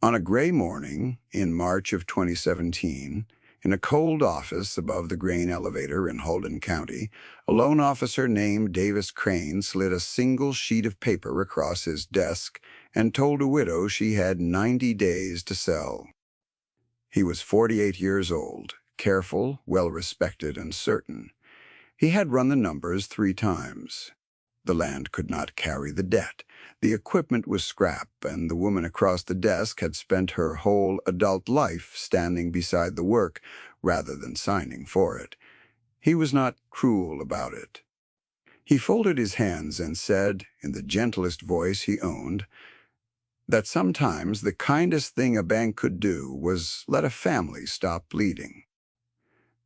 On a gray morning in March of 2017, in a cold office above the grain elevator in Holden County, a loan officer named Davis Crane slid a single sheet of paper across his desk and told a widow she had 90 days to sell. He was 48 years old, careful, well-respected, and certain. He had run the numbers 3 times. The land could not carry the debt. The equipment was scrap, and the woman across the desk had spent her whole adult life standing beside the work rather than signing for it. He was not cruel about it. He folded his hands and said, in the gentlest voice he owned, that sometimes the kindest thing a bank could do was let a family stop bleeding.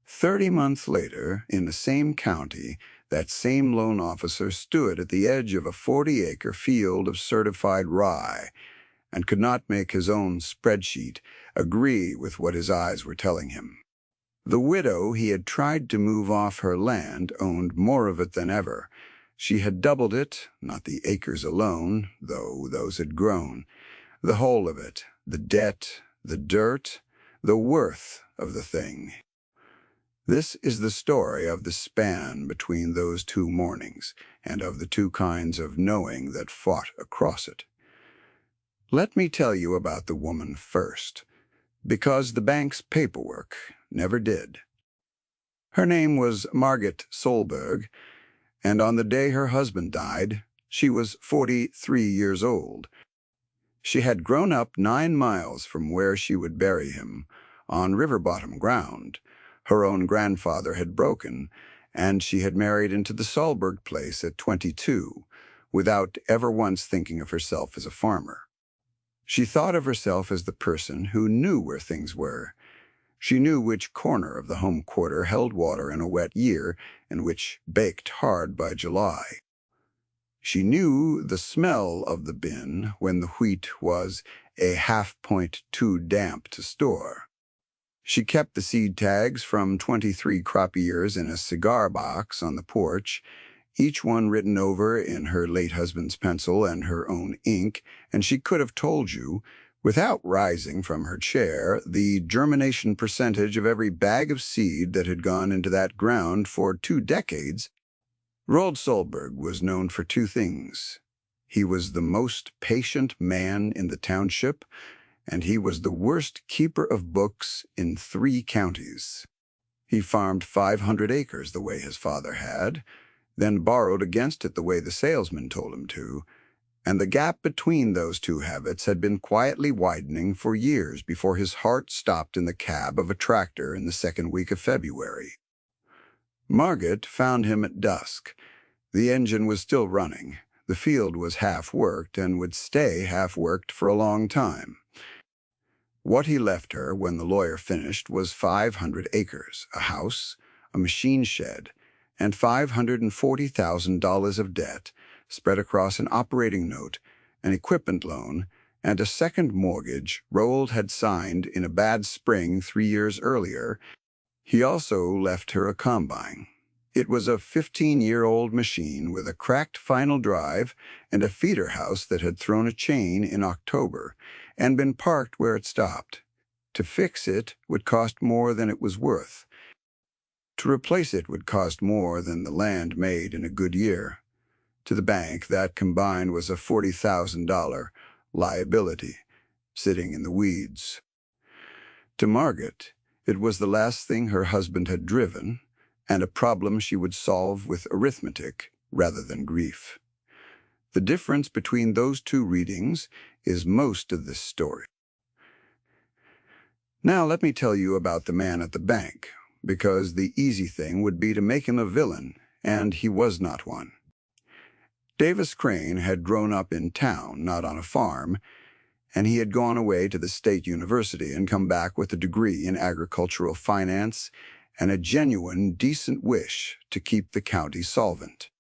30 months later, in the same county, that same loan officer stood at the edge of a 40-acre field of certified rye and could not make his own spreadsheet agree with what his eyes were telling him. The widow he had tried to move off her land owned more of it than ever. She had doubled it, not the acres alone, though those had grown. The whole of it, the debt, the dirt, the worth of the thing. This is the story of the span between those 2 mornings, and of the 2 kinds of knowing that fought across it. Let me tell you about the woman first, because the bank's paperwork never did. Her name was Margit Solberg, and on the day her husband died, she was 43 years old. She had grown up 9 miles from where she would bury him, on river-bottom ground. Her own grandfather had broken, and she had married into the Solberg place at 22, without ever once thinking of herself as a farmer. She thought of herself as the person who knew where things were. She knew which corner of the home quarter held water in a wet year and which baked hard by July. She knew the smell of the bin when the wheat was a half-point too damp to store. She kept the seed tags from 23 crop years in a cigar box on the porch, each one written over in her late husband's pencil and her own ink, and she could have told you, without rising from her chair, the germination percentage of every bag of seed that had gone into that ground for 2 decades. Roald Solberg was known for 2 things. He was the most patient man in the township, and he was the worst keeper of books in 3 counties. He farmed 500 acres the way his father had, then borrowed against it the way the salesman told him to, and the gap between those 2 habits had been quietly widening for years before his heart stopped in the cab of a tractor in the 2nd week of February. Margit found him at dusk. The engine was still running. The field was half-worked and would stay half-worked for a long time. What he left her when the lawyer finished was 500 acres, a house, a machine shed, and $540,000 of debt spread across an operating note, an equipment loan, and a second mortgage Roald had signed in a bad spring 3 years earlier. He also left her a combine. It was a 15-year-old machine with a cracked final drive and a feeder house that had thrown a chain in October and been parked where it stopped. To fix it would cost more than it was worth. To replace it would cost more than the land made in a good year. To the bank, that combine was a $40,000 liability, sitting in the weeds. To Margit, it was the last thing her husband had driven, and a problem she would solve with arithmetic rather than grief. The difference between those 2 readings is most of this story. Now let me tell you about the man at the bank, because the easy thing would be to make him a villain, and he was not one. Davis Crane had grown up in town, not on a farm, and he had gone away to the state university and come back with a degree in agricultural finance and a genuine, decent wish to keep the county solvent.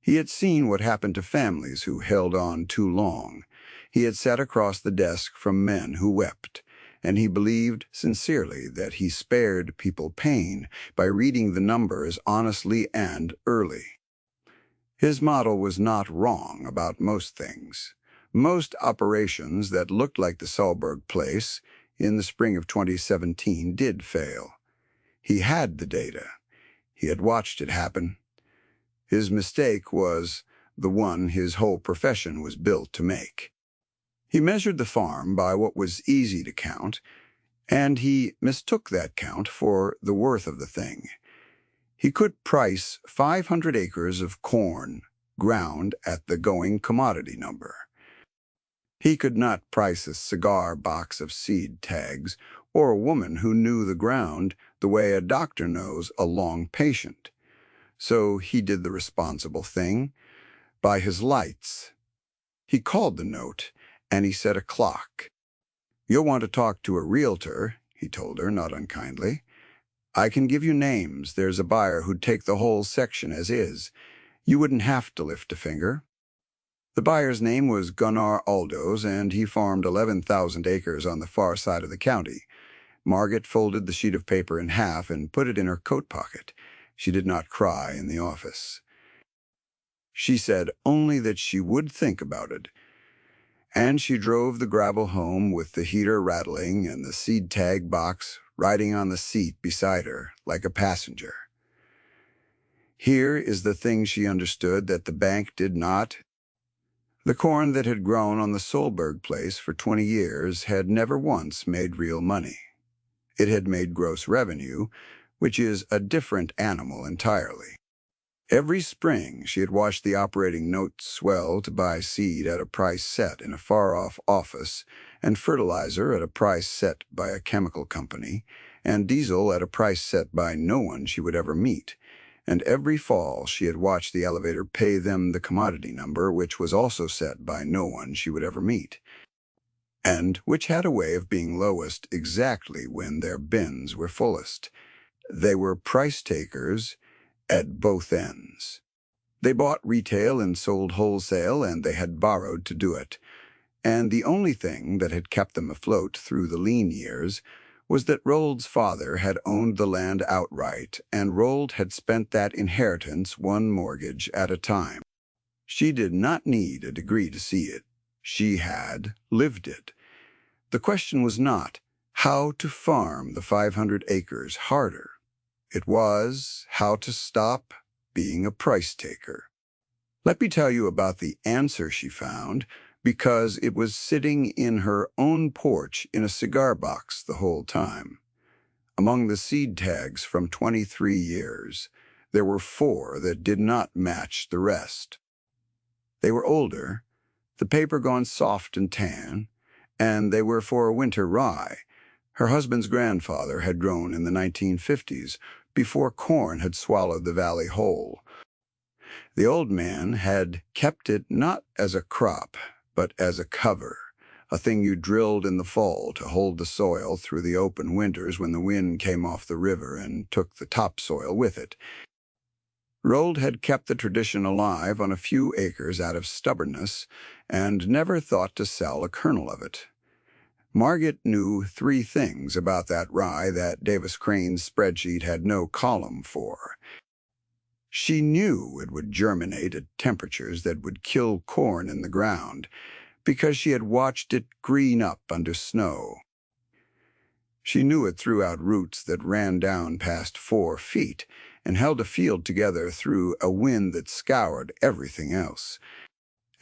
He had seen what happened to families who held on too long. He had sat across the desk from men who wept, and he believed sincerely that he spared people pain by reading the numbers honestly and early. His model was not wrong about most things, Most operations that looked like the Solberg place in the spring of 2017 did fail. He had the data. He had watched it happen. His mistake was the one his whole profession was built to make. He measured the farm by what was easy to count, and he mistook that count for the worth of the thing. He could price 500 acres of corn ground at the going commodity number. He could not price a cigar box of seed tags or a woman who knew the ground the way a doctor knows a long patient. So he did the responsible thing by his lights. He called the note, and he set a clock. "You'll want to talk to a realtor," he told her, not unkindly. "I can give you names. There's a buyer who'd take the whole section as is. You wouldn't have to lift a finger." The buyer's name was Gunnar Aldos, and he farmed 11,000 acres on the far side of the county. Margaret folded the sheet of paper in half and put it in her coat pocket. She did not cry in the office. She said only that she would think about it. And she drove the gravel home with the heater rattling and the seed tag box riding on the seat beside her like a passenger. Here is the thing she understood that the bank did not. The corn that had grown on the Solberg place for 20 years had never once made real money. It had made gross revenue, which is a different animal entirely. Every spring she had watched the operating notes swell to buy seed at a price set in a far-off office, and fertilizer at a price set by a chemical company, and diesel at a price set by no one she would ever meet. And every fall she had watched the elevator pay them the commodity number, which was also set by no one she would ever meet, and which had a way of being lowest exactly when their bins were fullest. They were price takers at both ends. They bought retail and sold wholesale, and they had borrowed to do it. And the only thing that had kept them afloat through the lean years was that Rold's father had owned the land outright, and Rold had spent that inheritance one mortgage at a time. She did not need a degree to see it. She had lived it. The question was not how to farm the 500 acres harder. It was how to stop being a price taker. Let me tell you about the answer she found, because it was sitting in her own porch in a cigar box the whole time. Among the seed tags from 23 years, there were 4 that did not match the rest. They were older, the paper gone soft and tan, and they were for a winter rye. Her husband's grandfather had grown in the 1950s, before corn had swallowed the valley whole. The old man had kept it not as a crop, but as a cover, a thing you drilled in the fall to hold the soil through the open winters when the wind came off the river and took the topsoil with it. Rold had kept the tradition alive on a few acres out of stubbornness, and never thought to sell a kernel of it. Margaret knew 3 things about that rye that Davis Crane's spreadsheet had no column for. She knew it would germinate at temperatures that would kill corn in the ground, because she had watched it green up under snow. She knew it threw out roots that ran down past 4 feet and held a field together through a wind that scoured everything else.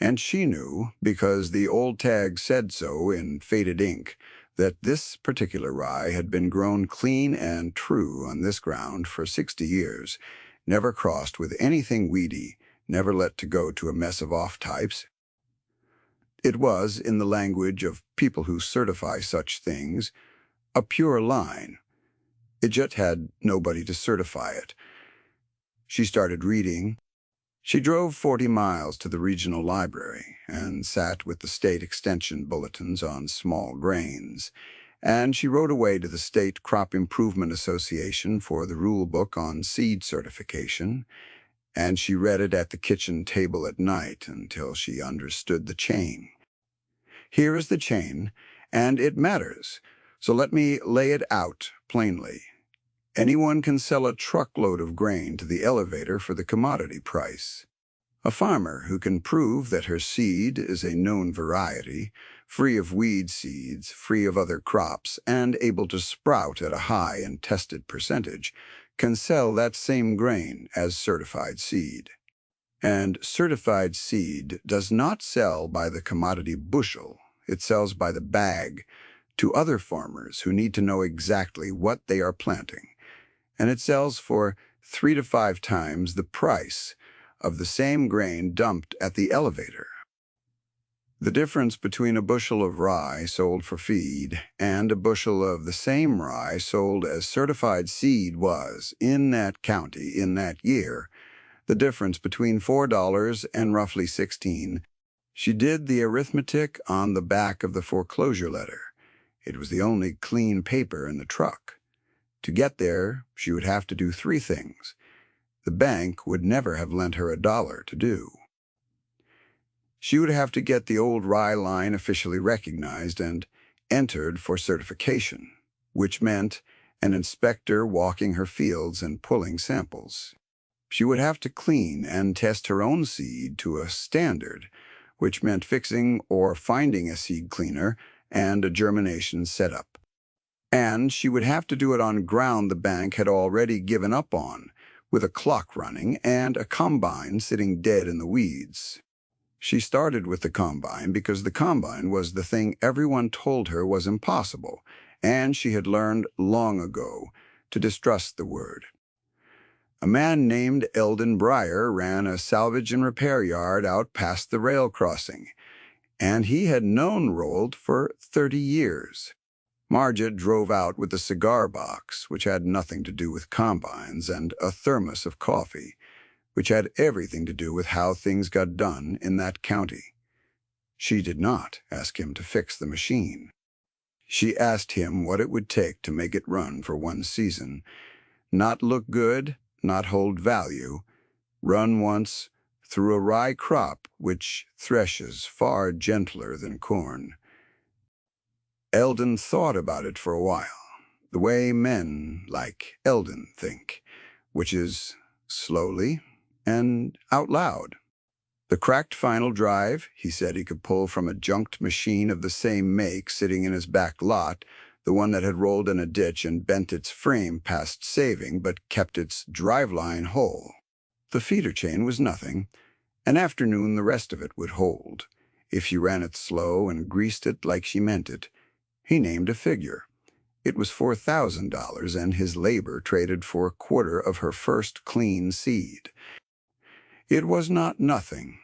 And she knew, because the old tag said so in faded ink, that this particular rye had been grown clean and true on this ground for 60 years, never crossed with anything weedy, never let to go to a mess of off-types. It was, in the language of people who certify such things, a pure line. It just had nobody to certify it. She started reading. She drove 40 miles to the regional library and sat with the state extension bulletins on small grains, and she rode away to the State Crop Improvement Association for the rule book on seed certification, and she read it at the kitchen table at night until she understood the chain. Here is the chain, and it matters, so let me lay it out plainly. Anyone can sell a truckload of grain to the elevator for the commodity price. A farmer who can prove that her seed is a known variety, free of weed seeds, free of other crops, and able to sprout at a high and tested percentage, can sell that same grain as certified seed. And certified seed does not sell by the commodity bushel, it sells by the bag to other farmers who need to know exactly what they are planting, and it sells for 3 to 5 times the price of the same grain dumped at the elevator. The difference between a bushel of rye sold for feed and a bushel of the same rye sold as certified seed was, in that county, in that year, the difference between $4 and roughly 16. She did the arithmetic on the back of the foreclosure letter. It was the only clean paper in the truck. To get there, she would have to do 3 things. The bank would never have lent her $1 to do. She would have to get the old rye line officially recognized and entered for certification, which meant an inspector walking her fields and pulling samples. She would have to clean and test her own seed to a standard, which meant fixing or finding a seed cleaner and a germination setup. And she would have to do it on ground the bank had already given up on, with a clock running and a combine sitting dead in the weeds. She started with the combine because the combine was the thing everyone told her was impossible, and she had learned long ago to distrust the word. A man named Eldon Breyer ran a salvage and repair yard out past the rail crossing, and he had known Rold for 30 years. Margit drove out with a cigar box, which had nothing to do with combines, and a thermos of coffee, which had everything to do with how things got done in that county. She did not ask him to fix the machine. She asked him what it would take to make it run for one season, not look good, not hold value, run once through a rye crop which threshes far gentler than corn. Eldon thought about it for a while, the way men like Eldon think, which is slowly and out loud. The cracked final drive, he said he could pull from a junked machine of the same make sitting in his back lot, the one that had rolled in a ditch and bent its frame past saving but kept its driveline whole. The feeder chain was nothing. An afternoon the rest of it would hold, if she ran it slow and greased it like she meant it. He named a figure. It was $4,000, and his labor traded for a quarter of her first clean seed. It was not nothing.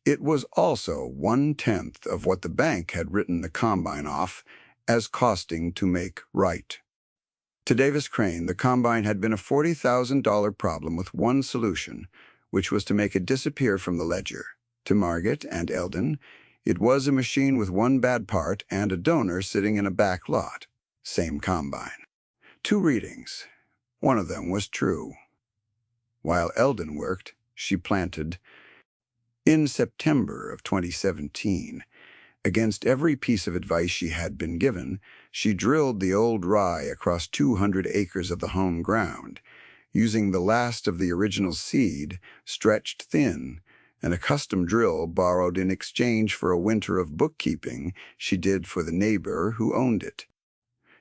It was also 1/10 of what the bank had written the combine off as costing to make right. To Davis Crane, the combine had been a $40,000 problem with one solution, which was to make it disappear from the ledger. To Margit and Eldon, it was a machine with one bad part and a donor sitting in a back lot. Same combine. 2 readings. One of them was true. While Eldon worked, she planted. In September of 2017, against every piece of advice she had been given, she drilled the old rye across 200 acres of the home ground, using the last of the original seed, stretched thin, and a custom drill borrowed in exchange for a winter of bookkeeping she did for the neighbor who owned it.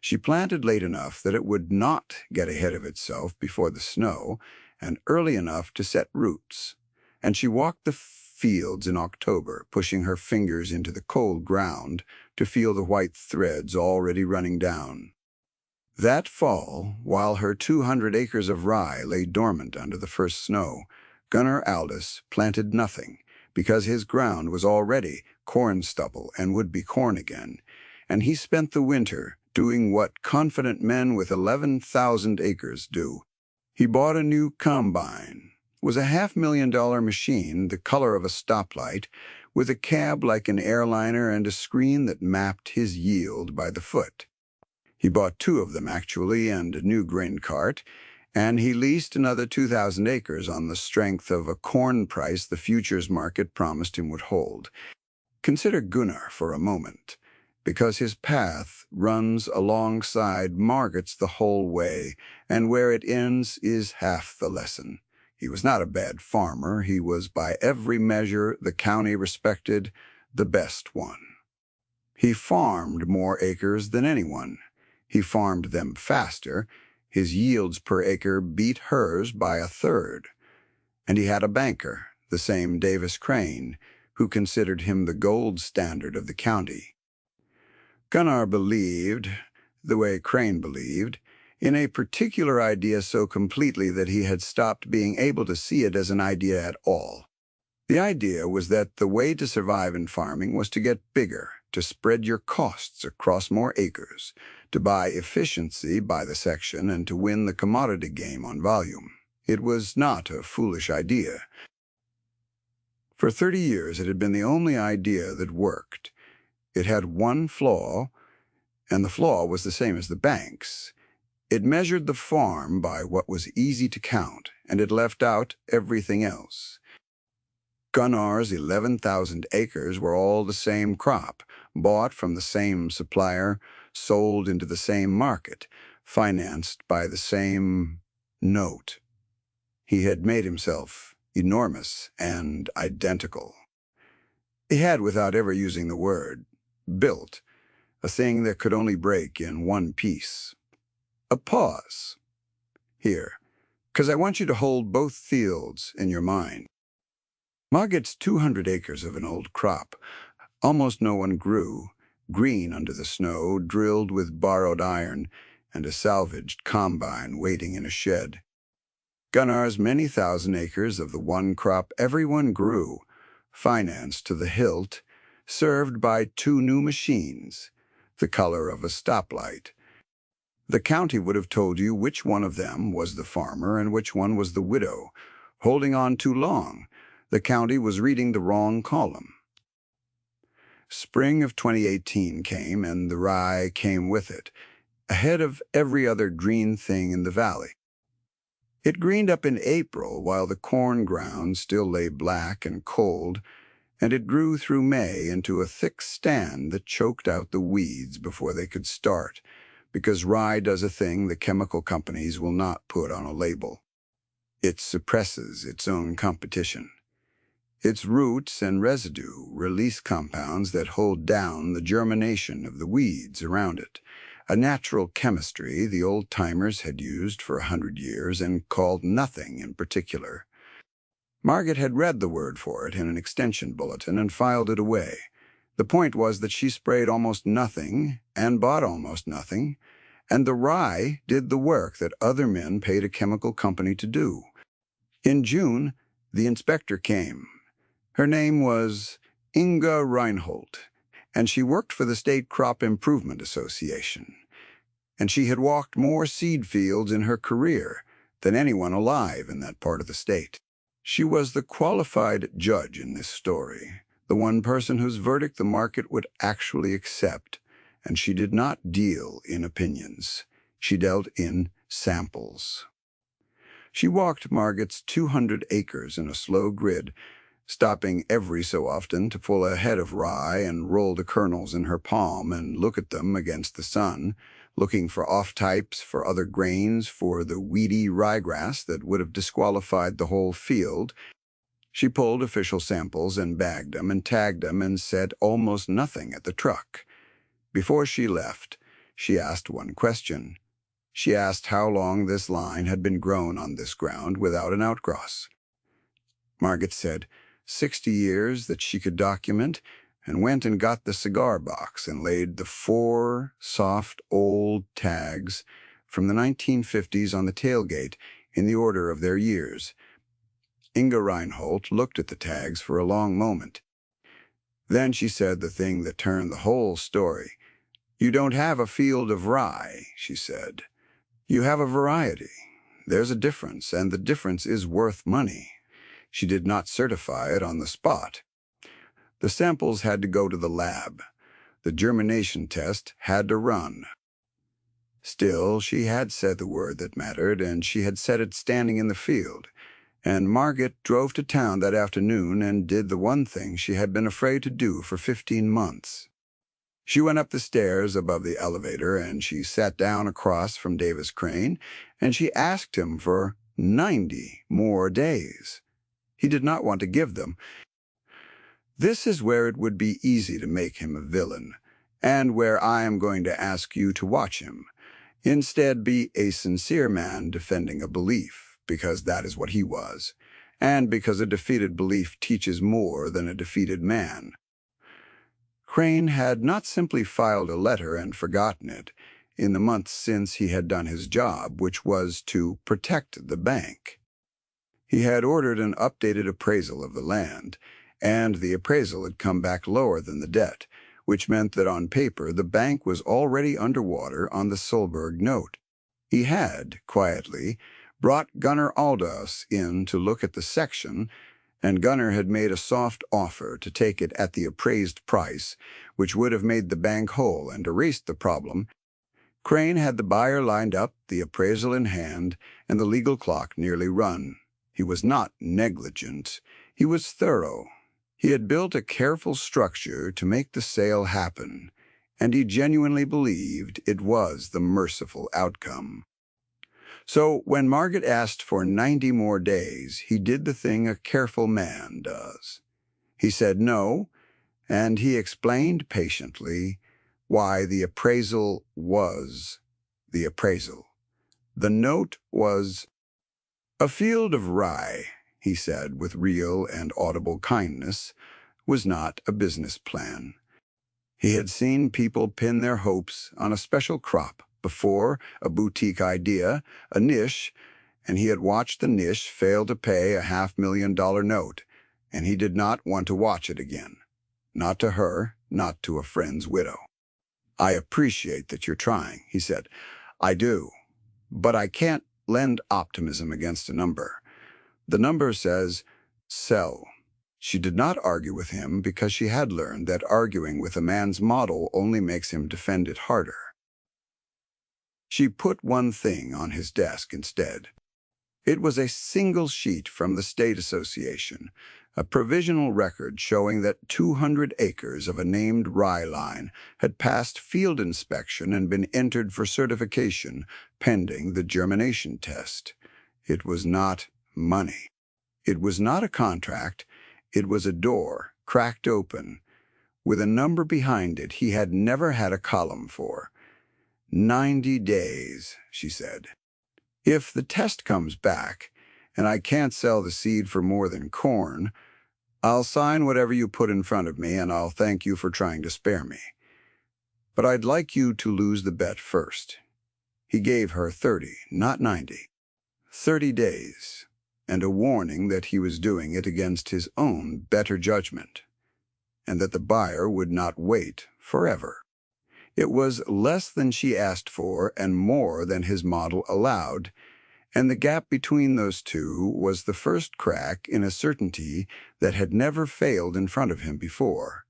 She planted late enough that it would not get ahead of itself before the snow, and early enough to set roots. And she walked the fields in October, pushing her fingers into the cold ground to feel the white threads already running down. That fall, while her 200 acres of rye lay dormant under the first snow, Gunnar Aldous planted nothing, because his ground was already corn stubble and would be corn again, and he spent the winter doing what confident men with 11,000 acres do. He bought a new combine. It was a $500,000 machine, the color of a stoplight, with a cab like an airliner and a screen that mapped his yield by the foot. He bought 2 of them, actually, and a new grain cart, and he leased another 2,000 acres on the strength of a corn price the futures market promised him would hold. Consider Gunnar for a moment, because his path runs alongside Margit's the whole way, and where it ends is half the lesson. He was not a bad farmer. He was, by every measure the county respected, the best one. He farmed more acres than anyone. He farmed them faster. His yields per acre beat hers by a third. And he had a banker, the same Davis Crane, who considered him the gold standard of the county. Gunnar believed, the way Crane believed, in a particular idea so completely that he had stopped being able to see it as an idea at all. The idea was that the way to survive in farming was to get bigger, to spread your costs across more acres, to buy efficiency by the section, and to win the commodity game on volume. It was not a foolish idea. For 30 years it had been the only idea that worked. It had one flaw, and the flaw was the same as the bank's. It measured the farm by what was easy to count, and it left out everything else. Gunnar's 11,000 acres were all the same crop, bought from the same supplier, sold into the same market, financed by the same note. He had made himself enormous and identical. He had, without ever using the word, built a thing that could only break in one piece. A pause. Here, because I want you to hold both fields in your mind. Margit's 200 acres of an old crop. Almost no one grew, green under the snow, drilled with borrowed iron, and a salvaged combine waiting in a shed. Gunnar's many thousand acres of the one crop everyone grew, financed to the hilt, served by 2 new machines, the color of a stoplight. The county would have told you which one of them was the farmer and which one was the widow. Holding on too long, the county was reading the wrong column. Spring of 2018 came, and the rye came with it, ahead of every other green thing in the valley. It greened up in April while the corn ground still lay black and cold, and it grew through May into a thick stand that choked out the weeds before they could start, because rye does a thing the chemical companies will not put on a label. It suppresses its own competition. Its roots and residue release compounds that hold down the germination of the weeds around it, a natural chemistry the old-timers had used for 100 years and called nothing in particular. Margit had read the word for it in an extension bulletin and filed it away. The point was that she sprayed almost nothing and bought almost nothing, and the rye did the work that other men paid a chemical company to do. In June, the inspector came. Her name was Inga Reinhold, and she worked for the State Crop Improvement Association. And she had walked more seed fields in her career than anyone alive in that part of the state. She was the qualified judge in this story, the one person whose verdict the market would actually accept, and she did not deal in opinions. She dealt in samples. She walked Margit's 200 acres in a slow grid, stopping every so often to pull a head of rye and roll the kernels in her palm and look at them against the sun, looking for off-types for other grains, for the weedy ryegrass that would have disqualified the whole field. She pulled official samples and bagged them and tagged them and said almost nothing at the truck. Before she left, she asked one question. She asked how long this line had been grown on this ground without an outcross. Margit said 60 years that she could document, and went and got the cigar box and laid the 4 soft old tags from the 1950s on the tailgate in the order of their years. Inga Reinhold looked at the tags for a long moment. Then she said the thing that turned the whole story. "You don't have a field of rye," she said. "You have a variety. There's a difference, and the difference is worth money." She did not certify it on the spot. The samples had to go to the lab. The germination test had to run. Still, she had said the word that mattered, and she had said it standing in the field. And Margit drove to town that afternoon and did the one thing she had been afraid to do for 15 months. She went up the stairs above the elevator, and she sat down across from Davis Crane, and she asked him for 90 more days. He did not want to give them. This is where it would be easy to make him a villain, and where I am going to ask you to watch him. Instead, be a sincere man defending a belief, because that is what he was, and because a defeated belief teaches more than a defeated man. Crane had not simply filed a letter and forgotten it in the months since he had done his job, which was to protect the bank. He had ordered an updated appraisal of the land, and the appraisal had come back lower than the debt, which meant that on paper the bank was already underwater on the Solberg note. He had, quietly, brought Gunnar Aldous in to look at the section, and Gunnar had made a soft offer to take it at the appraised price, which would have made the bank whole and erased the problem. Crane had the buyer lined up, the appraisal in hand, and the legal clock nearly run. He was not negligent. He was thorough. He had built a careful structure to make the sale happen, and he genuinely believed it was the merciful outcome. So when Margaret asked for 90 more days, he did the thing a careful man does. He said no, and he explained patiently why the appraisal was the appraisal. The note was a field of rye, he said with real and audible kindness, was not a business plan. He had seen people pin their hopes on a special crop before, a boutique idea, a niche, and he had watched the niche fail to pay a $500,000 note, and he did not want to watch it again. Not to her, not to a friend's widow. I appreciate that you're trying, he said. I do, but I can't lend optimism against a number. The number says, sell. She did not argue with him because she had learned that arguing with a man's model only makes him defend it harder. She put one thing on his desk instead. It was a single sheet from the State Association, a provisional record showing that 200 acres of a named rye line had passed field inspection and been entered for certification pending the germination test. It was not money. It was not a contract. It was a door, cracked open, with a number behind it he had never had a column for. 90 days, she said. If the test comes back, and I can't sell the seed for more than corn, I'll sign whatever you put in front of me, and I'll thank you for trying to spare me. But I'd like you to lose the bet first. He gave her 30, not 90. 30 days, and a warning that he was doing it against his own better judgment, and that the buyer would not wait forever. It was less than she asked for and more than his model allowed, and the gap between those two was the first crack in a certainty that had never failed in front of him before.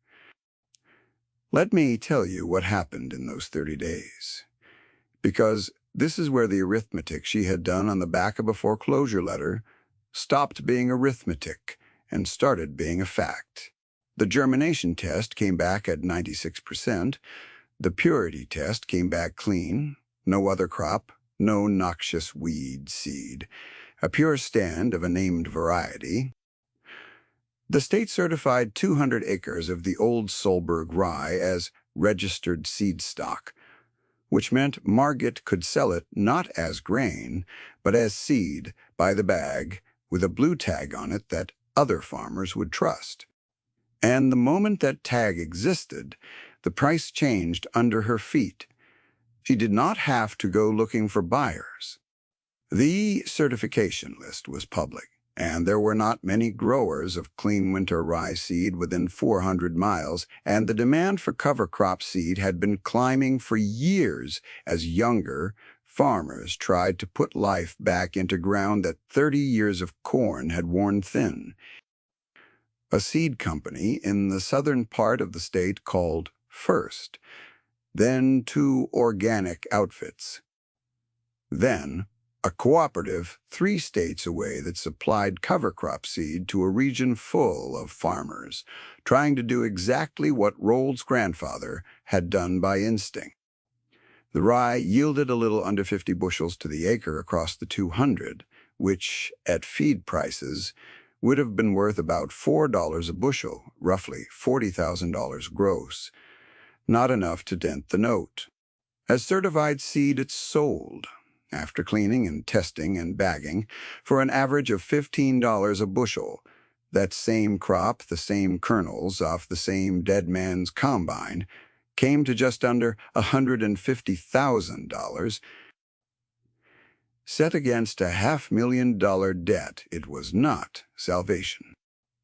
Let me tell you what happened in those 30 days, because this is where the arithmetic she had done on the back of a foreclosure letter stopped being arithmetic and started being a fact. The germination test came back at 96%. The purity test came back clean, no other crop, no noxious weed seed, a pure stand of a named variety. The state certified 200 acres of the old Solberg rye as registered seed stock, which meant Margit could sell it not as grain, but as seed by the bag with a blue tag on it that other farmers would trust. And the moment that tag existed, the price changed under her feet. She did not have to go looking for buyers. The certification list was public, and there were not many growers of clean winter rye seed within 400 miles, and the demand for cover crop seed had been climbing for years as younger farmers tried to put life back into ground that 30 years of corn had worn thin. A seed company in the southern part of the state called First, then 2 organic outfits, then a cooperative 3 states away that supplied cover crop seed to a region full of farmers, trying to do exactly what Roll's grandfather had done by instinct. The rye yielded a little under 50 bushels to the acre across the 200, which, at feed prices, would have been worth about $4 a bushel, roughly $40,000 gross, not enough to dent the note. As certified seed, it sold, after cleaning and testing and bagging, for an average of $15 a bushel. That same crop, the same kernels off the same dead man's combine, came to just under $150,000. Set against a $500,000 debt, it was not salvation.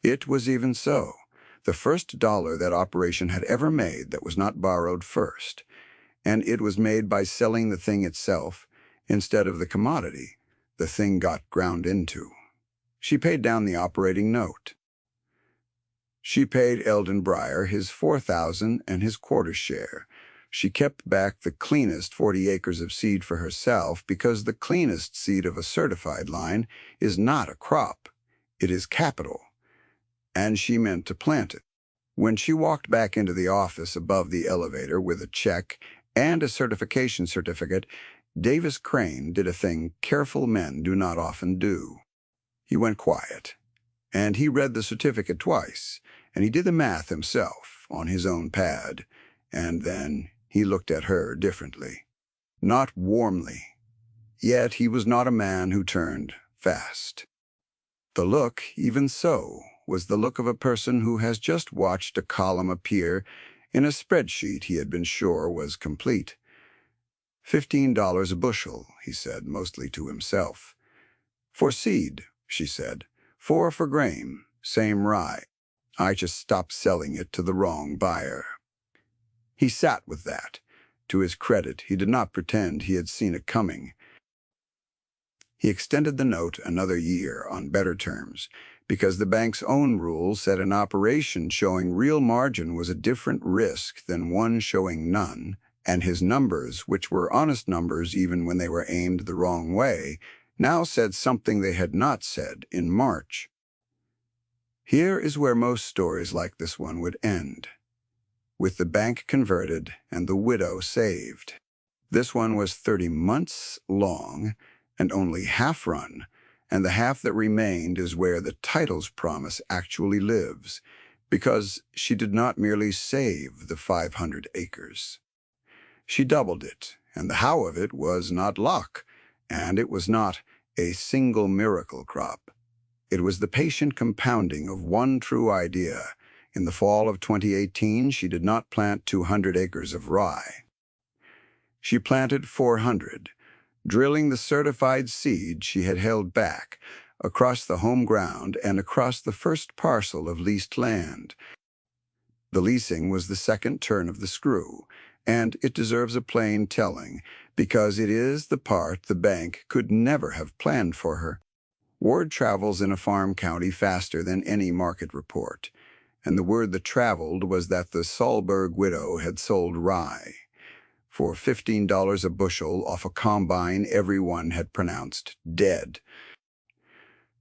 It was even so the first dollar that operation had ever made that was not borrowed first, and it was made by selling the thing itself instead of the commodity the thing got ground into. She paid down the operating note. She paid Eldon Breyer his $4,000 and his quarter share. She kept back the cleanest 40 acres of seed for herself because the cleanest seed of a certified line is not a crop. It is capital. And she meant to plant it. When she walked back into the office above the elevator with a check and a certification certificate, Davis Crane did a thing careful men do not often do. He went quiet, and he read the certificate twice, and he did the math himself on his own pad, and then he looked at her differently. Not warmly. Yet he was not a man who turned fast. The look, even so, was the look of a person who has just watched a column appear in a spreadsheet he had been sure was complete. $15 a bushel, he said, mostly to himself. For seed, she said. 4 for grain, same rye. I just stopped selling it to the wrong buyer. He sat with that. To his credit, he did not pretend he had seen it coming. He extended the note another year on better terms, because the bank's own rules said an operation showing real margin was a different risk than one showing none, and his numbers, which were honest numbers even when they were aimed the wrong way, now said something they had not said in March. Here is where most stories like this one would end, with the bank converted and the widow saved. This one was 30 months long and only half run, and the half that remained is where the title's promise actually lives, because she did not merely save the 500 acres. She doubled it, and the how of it was not luck, and it was not a single miracle crop. It was the patient compounding of one true idea. In the fall of 2018, she did not plant 200 acres of rye. She planted 400, drilling the certified seed she had held back across the home ground and across the first parcel of leased land. The leasing was the second turn of the screw, and it deserves a plain telling because it is the part the bank could never have planned for her. Word travels in a farm county faster than any market report, and the word that traveled was that the Sahlberg widow had sold rye for $15 a bushel off a combine everyone had pronounced dead.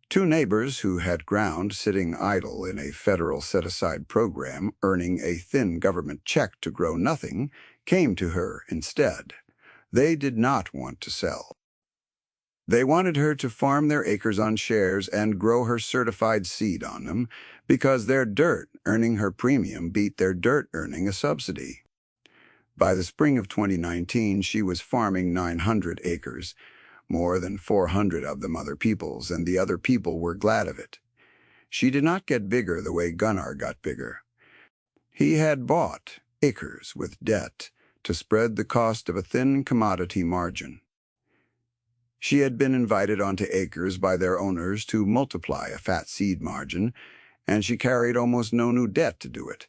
Two neighbors who had ground sitting idle in a federal set-aside program earning a thin government check to grow nothing came to her instead. They did not want to sell. They wanted her to farm their acres on shares and grow her certified seed on them because their dirt earning her premium beat their dirt earning a subsidy. By the spring of 2019, she was farming 900 acres, more than 400 of them other people's, and the other people were glad of it. She did not get bigger the way Gunnar got bigger. He had bought acres with debt to spread the cost of a thin commodity margin. She had been invited onto acres by their owners to multiply a fat seed margin, and she carried almost no new debt to do it,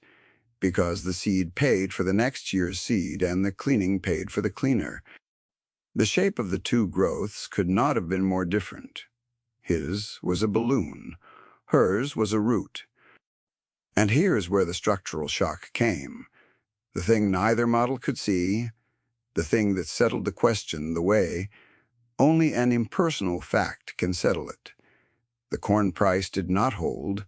because the seed paid for the next year's seed and the cleaning paid for the cleaner. The shape of the two growths could not have been more different. His was a balloon, hers was a root. And here is where the structural shock came. The thing neither model could see, the thing that settled the question the way only an impersonal fact can settle it. The corn price did not hold.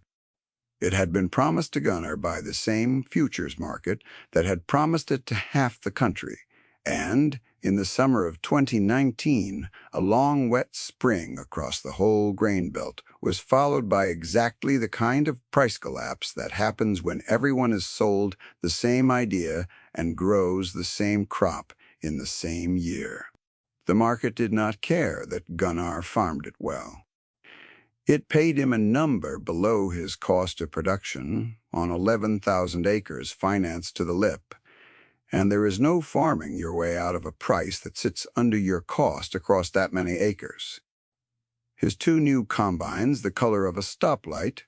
It had been promised to Gunnar by the same futures market that had promised it to half the country, and In the summer of 2019, a long, wet spring across the whole grain belt was followed by exactly the kind of price collapse that happens when everyone is sold the same idea and grows the same crop in the same year. The market did not care that Gunnar farmed it well. It paid him a number below his cost of production on 11,000 acres financed to the lip, and there is no farming your way out of a price that sits under your cost across that many acres. His 2 new combines, the color of a stoplight,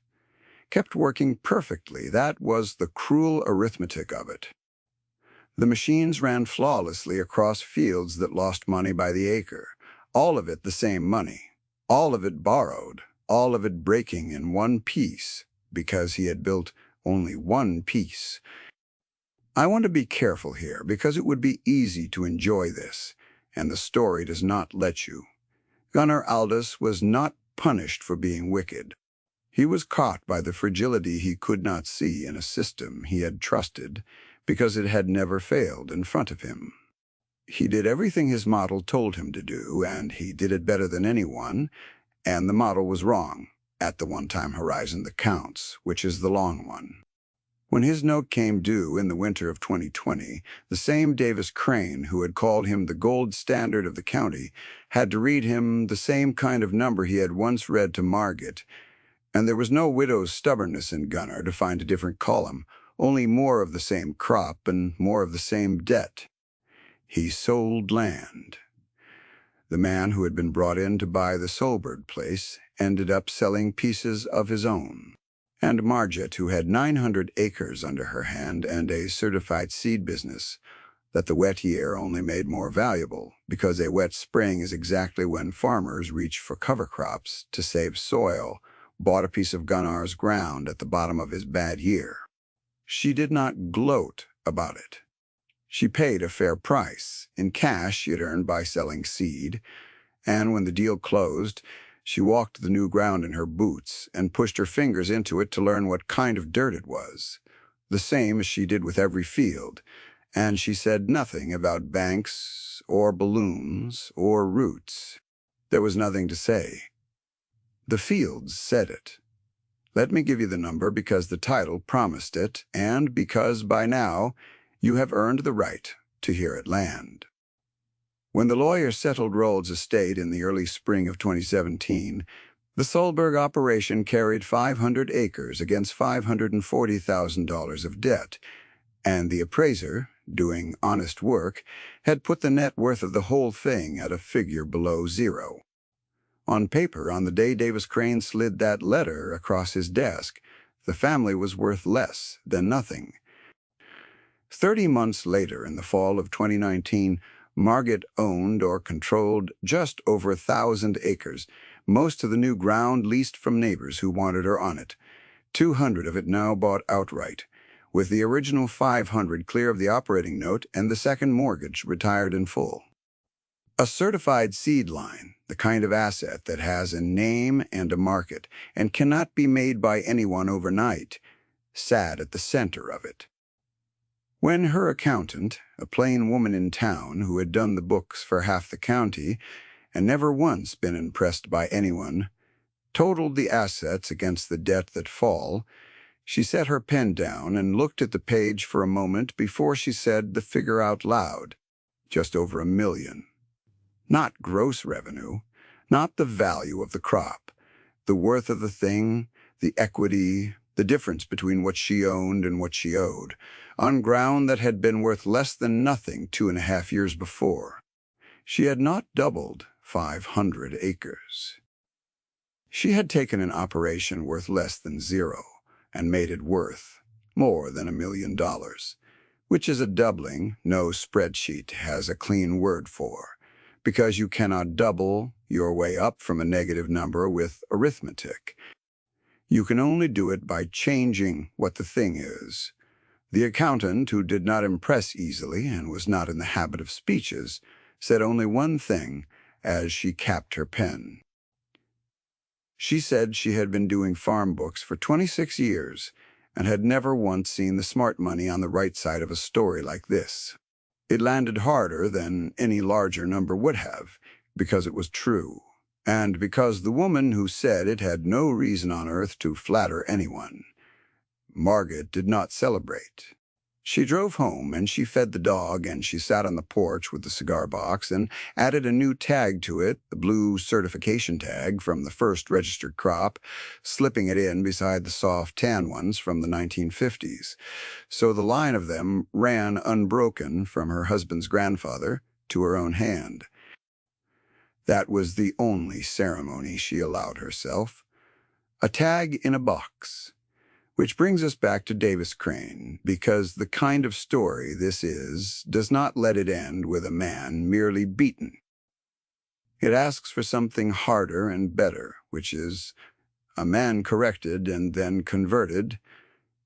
kept working perfectly. That was the cruel arithmetic of it. The machines ran flawlessly across fields that lost money by the acre, all of it the same money, all of it borrowed, all of it breaking in one piece because he had built only one piece. I want to be careful here because it would be easy to enjoy this, and the story does not let you. Gunnar Aldous was not punished for being wicked. He was caught by the fragility he could not see in a system he had trusted because it had never failed in front of him. He did everything his model told him to do, and he did it better than anyone, and the model was wrong at the one-time horizon that counts, which is the long one. When his note came due in the winter of 2020, the same Davis Crane who had called him the gold standard of the county had to read him the same kind of number he had once read to Margit, and there was no widow's stubbornness in Gunnar to find a different column, only more of the same crop and more of the same debt. He sold land. The man who had been brought in to buy the Solberg place ended up selling pieces of his own. And Margit, who had 900 acres under her hand and a certified seed business that the wet year only made more valuable, because a wet spring is exactly when farmers reach for cover crops to save soil, bought a piece of Gunnar's ground at the bottom of his bad year. She did not gloat about it. She paid a fair price, in cash she had earned by selling seed, and when the deal closed, she walked the new ground in her boots and pushed her fingers into it to learn what kind of dirt it was, the same as she did with every field, and she said nothing about banks or balloons or roots. There was nothing to say. The fields said it. Let me give you the number because the title promised it, and because by now you have earned the right to hear it land. When the lawyer settled Rhodes' estate in the early spring of 2017, the Solberg operation carried 500 acres against $540,000 of debt, and the appraiser, doing honest work, had put the net worth of the whole thing at a figure below zero. On paper, on the day Davis Crane slid that letter across his desk, the family was worth less than nothing. 30 months later, in the fall of 2019, Margit owned or controlled just over 1,000 acres, most of the new ground leased from neighbors who wanted her on it, 200 of it now bought outright, with the original 500 clear of the operating note and the second mortgage retired in full. A certified seed line, the kind of asset that has a name and a market and cannot be made by anyone overnight, sat at the center of it. When her accountant, a plain woman in town who had done the books for half the county and never once been impressed by anyone, totaled the assets against the debt that fall, she set her pen down and looked at the page for a moment before she said the figure out loud, just over $1 million. Not gross revenue, not the value of the crop, the worth of the thing, the equity, the difference between what she owned and what she owed, on ground that had been worth less than nothing 2.5 years before. She had not doubled 500 acres. She had taken an operation worth less than zero and made it worth more than $1 million, which is a doubling no spreadsheet has a clean word for, because you cannot double your way up from a negative number with arithmetic. You can only do it by changing what the thing is. The accountant, who did not impress easily and was not in the habit of speeches, said only one thing as she capped her pen. She said she had been doing farm books for 26 years and had never once seen the smart money on the right side of a story like this. It landed harder than any larger number would have, because it was true, and because the woman who said it had no reason on earth to flatter anyone. Margaret did not celebrate. She drove home, and she fed the dog, and she sat on the porch with the cigar box and added a new tag to it, the blue certification tag from the first registered crop, slipping it in beside the soft tan ones from the 1950s. So the line of them ran unbroken from her husband's grandfather to her own hand. That was the only ceremony she allowed herself. A tag in a box. Which brings us back to Davis Crane, because the kind of story this is does not let it end with a man merely beaten. It asks for something harder and better, which is a man corrected and then converted,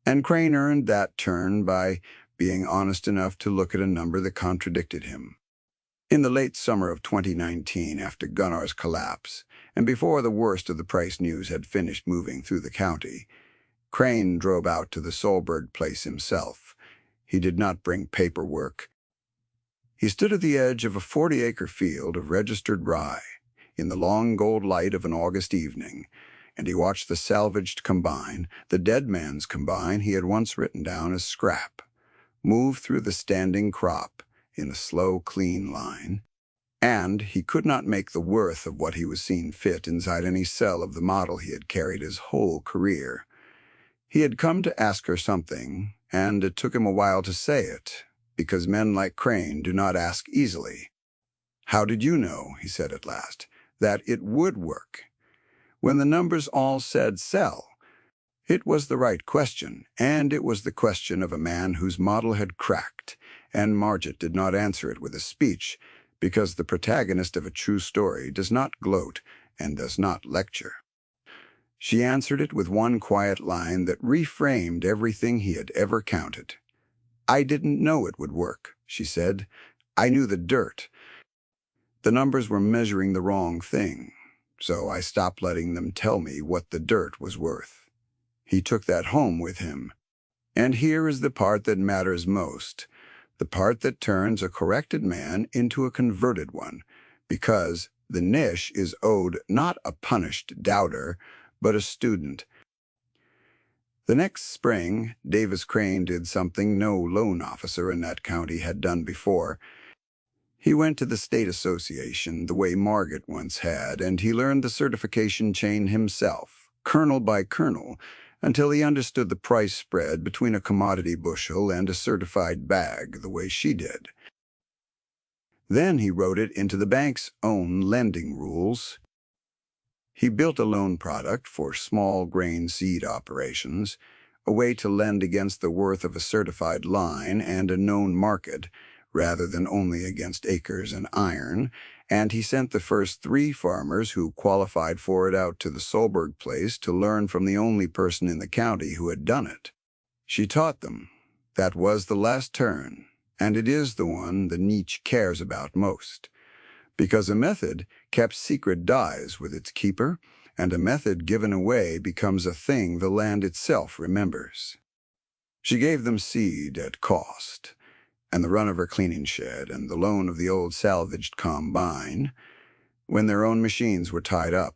and Crane earned that turn by being honest enough to look at a number that contradicted him. In the late summer of 2019, after Gunnar's collapse, and before the worst of the price news had finished moving through the county, Crane drove out to the Solberg place himself. He did not bring paperwork. He stood at the edge of a 40-acre field of registered rye in the long gold light of an August evening, and he watched the salvaged combine, the dead man's combine he had once written down as scrap, move through the standing crop in a slow, clean line. And he could not make the worth of what he was seen fit inside any cell of the model he had carried his whole career. He had come to ask her something, and it took him a while to say it, because men like Crane do not ask easily. "How did you know," he said at last, "that it would work? When the numbers all said sell." It was the right question, and it was the question of a man whose model had cracked, and Margaret did not answer it with a speech, because the protagonist of a true story does not gloat and does not lecture. She answered it with one quiet line that reframed everything he had ever counted. "I didn't know it would work," she said. "I knew the dirt. The numbers were measuring the wrong thing, so I stopped letting them tell me what the dirt was worth." He took that home with him. And here is the part that matters most, the part that turns a corrected man into a converted one, because the niche is owed not a punished doubter, but a student. The next spring, Davis Crane did something no loan officer in that county had done before. He went to the state association the way Margaret once had, and he learned the certification chain himself, kernel by kernel, until he understood the price spread between a commodity bushel and a certified bag the way she did. Then he wrote it into the bank's own lending rules. He built a loan product for small grain seed operations, a way to lend against the worth of a certified line and a known market, rather than only against acres and iron, and he sent the first 3 farmers who qualified for it out to the Solberg place to learn from the only person in the county who had done it. She taught them. That was the last turn, and it is the one the niche cares about most. Because a method kept secret dies with its keeper, and a method given away becomes a thing the land itself remembers. She gave them seed at cost, and the run of her cleaning shed, and the loan of the old salvaged combine, when their own machines were tied up,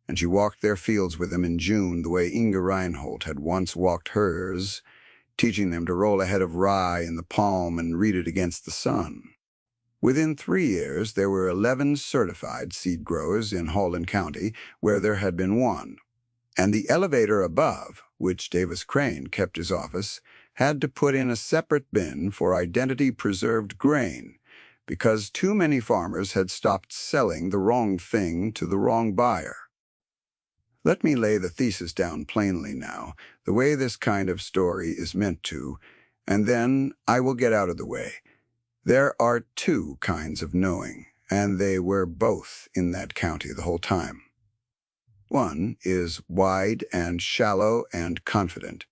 and she walked their fields with them in June the way Inga Reinhold had once walked hers, teaching them to roll a head of rye in the palm and read it against the sun. Within 3 years, there were 11 certified seed growers in Halden County, where there had been 1. And the elevator above, which Davis Crane kept his office, had to put in a separate bin for identity-preserved grain, because too many farmers had stopped selling the wrong thing to the wrong buyer. Let me lay the thesis down plainly now, the way this kind of story is meant to, and then I will get out of the way. There are 2 kinds of knowing, and they were both in that county the whole time. One is wide and shallow and confident.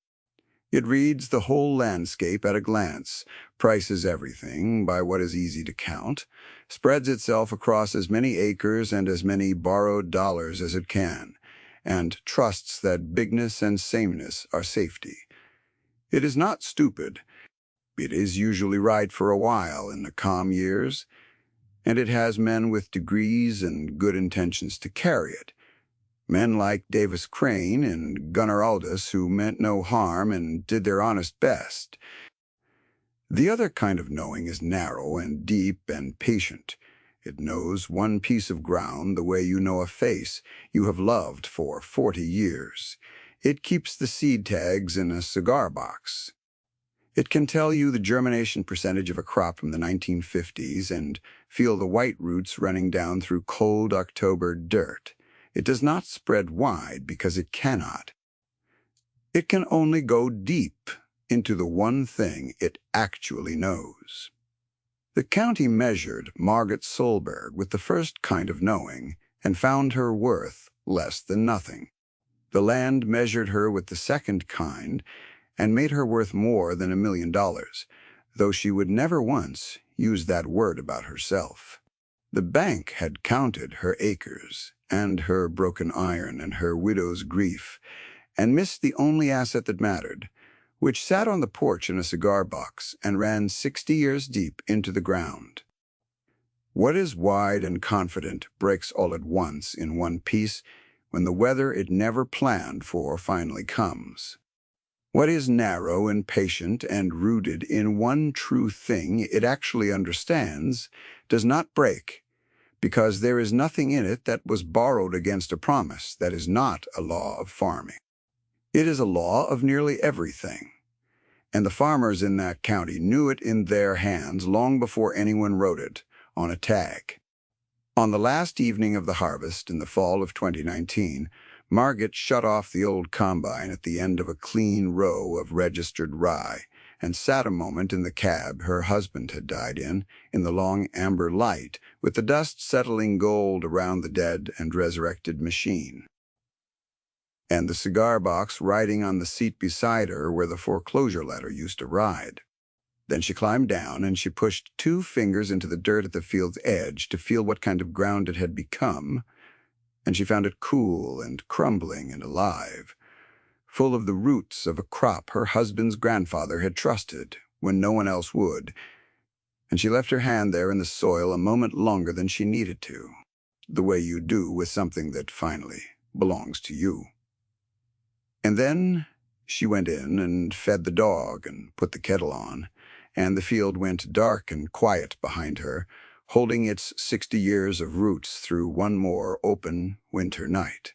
It reads the whole landscape at a glance, prices everything by what is easy to count, spreads itself across as many acres and as many borrowed dollars as it can, and trusts that bigness and sameness are safety. It is not stupid, It is usually right for a while in the calm years, and it has men with degrees and good intentions to carry it. Men like Davis Crane and Gunnar Aldous who meant no harm and did their honest best. The other kind of knowing is narrow and deep and patient. It knows one piece of ground the way you know a face you have loved for 40 years. It keeps the seed tags in a cigar box. It can tell you the germination percentage of a crop from the 1950s and feel the white roots running down through cold October dirt. It does not spread wide because it cannot. It can only go deep into the one thing it actually knows. The county measured Margaret Solberg with the first kind of knowing and found her worth less than nothing. The land measured her with the second kind and made her worth more than $1 million, though she would never once use that word about herself. The bank had counted her acres and her broken iron and her widow's grief, and missed the only asset that mattered, which sat on the porch in a cigar box and ran 60 years deep into the ground. What is wide and confident breaks all at once in one piece when the weather it never planned for finally comes. What is narrow and patient and rooted in one true thing it actually understands does not break, because there is nothing in it that was borrowed against a promise that is not a law of farming. It is a law of nearly everything, and the farmers in that county knew it in their hands long before anyone wrote it on a tag. On the last evening of the harvest in the fall of 2019, Margaret shut off the old combine at the end of a clean row of registered rye and sat a moment in the cab her husband had died in the long amber light, with the dust settling gold around the dead and resurrected machine, and the cigar box riding on the seat beside her where the foreclosure letter used to ride. Then she climbed down and she pushed 2 fingers into the dirt at the field's edge to feel what kind of ground it had become, and she found it cool and crumbling and alive, full of the roots of a crop her husband's grandfather had trusted when no one else would, and she left her hand there in the soil a moment longer than she needed to, the way you do with something that finally belongs to you. And then she went in and fed the dog and put the kettle on, and the field went dark and quiet behind her, holding its 60 years of roots through one more open winter night.